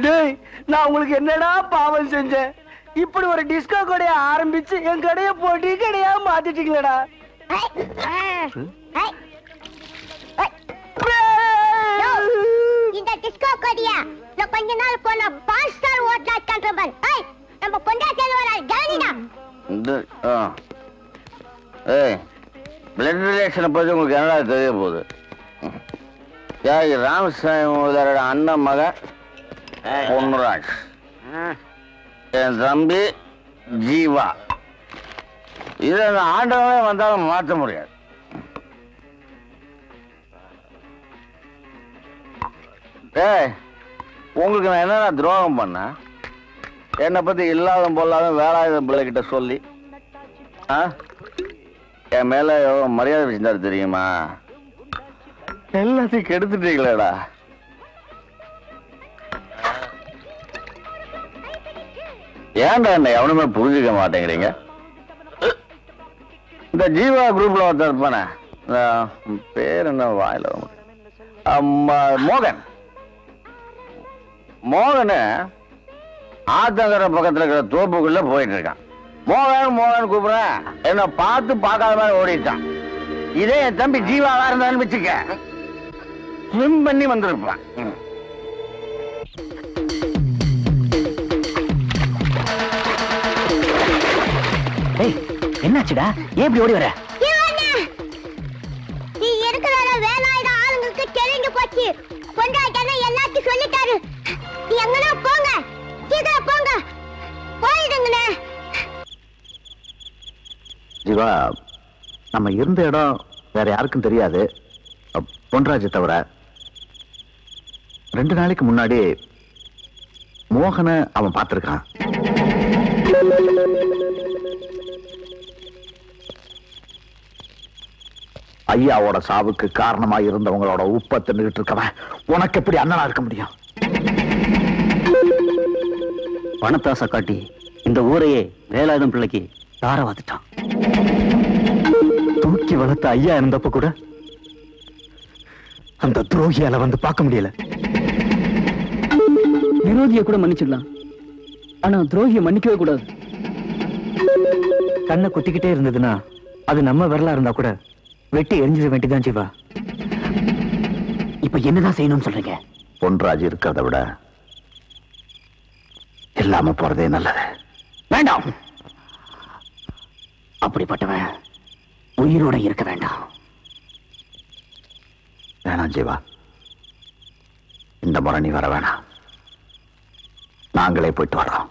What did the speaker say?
டேய், நான் உங்களுக்கு என்னடா பாவம் செஞ்சேன்? இப்படி ஒரு டிஸ்கோ கடையை ஆரம்பிச்சு என் கடையை போட்டி கடையா மாத்திட்டீங்களடா. இந்த டிஸ்கோ கடையா நான் கொஞ்ச நாள் போன 5 ஸ்டார் ஹோட்டல் கண்ட்ரோல். நம்ம பொண்டாட்டில வர கவனிடா. ஏய், பிளட் ரிலேஷனை பத்தி உங்களுக்கு என்னடா தெரிய போகுது? ராமசாமி முதலோட அண்ணன் மகன் பொன்னுராஜ், என் தம்பி ஜீவா. இதை நான் ஆண்டவனே வந்தாலும் மாற்ற முடியாது. ஏய், உங்களுக்கு நான் என்னடா துரோகம் பண்ண? என்னை பத்தி இல்லாத பொல்லாத வேலாயுத பிள்ளைகிட்ட சொல்லி என் மேல எவ்வளவு மரியாதை வச்சிருந்தாரு தெரியுமா? எல்லாத்தையும் கெடுத்துட்டீங்களேடா. ஏன்டா என்ன எவனுமே புரிஞ்சுக்க மாட்டேங்கிறீங்க? இந்த ஜீவா குரூப்ல ஒருத்தர் இருப்பானே, பேர் என்ன வாயில மோகன். மோகனு ஆத்தங்கர பக்கத்துல இருக்கிற தோப்புக்குள்ள போயிட்டு இருக்கான். மோகன் மோகன் கூப்பிடுறேன், என்ன பார்த்து பார்க்காத மாதிரி ஓடிட்டான். இதே என் தம்பி ஜீவாவா இருந்தான்னு வச்சுக்க, ஸ்விம் பண்ணி வந்திருப்பான். என்னாச்சுடா? ஏன் இப்படி ஓடி வர? நீ இருக்கிற வேலாயுத ஆளுங்களுக்கு தெரிஞ்சு போச்சு. பொண்டாட்டி எல்லாத்தையும் சொல்லிட்டாரு. நீ எங்கனா போங்க, சீக்கிரம் போங்க, போயிடுங்கண்ணே. ஜீவா, நம்ம இருந்த இடம் வேற யாருக்கும் தெரியாது, பொன்ராஜை தவிர. 2 நாளைக்கு முன்னாடி மோகனை அவன் பார்த்திருக்கான். ஐயாவோட சாவுக்கு காரணமா இருந்தவங்களோட உப்பை தின்னுகிட்டு இருக்கவன் உனக்கு எப்படி அண்ணனா இருக்க முடியும்? பணத்தாசை காட்டி இந்த ஊரையே வேலாயுதம் பிள்ளைக்கு தார வாத்துட்டான். தூக்கி வளர்த்த ஐயா இருந்தப்ப கூட அந்த துரோகியால வந்து பார்க்க முடியல. விரோதியை கூட மன்னிச்சிடலாம், ஆனா துரோகியை மன்னிக்கவே கூடாது. கண்ணை குத்திக்கிட்டே இருந்ததுன்னா அது நம்ம விரலா இருந்தா கூட வெட்டி எரிஞ்சிட வேண்டியதான். ஜீவா, இப்ப என்னதான் செய்யணும்னு சொல்றீங்க? பொன்ராஜ் இருக்கிறத விட இல்லாம போறதே நல்லது. வேண்டாம், அப்படிப்பட்டவன் உயிரோட இருக்க வேண்டாம். வேணாம் ஜீவா, இந்த முறை நீ வர வேணாம். நாங்களே போயிட்டு வரோம்.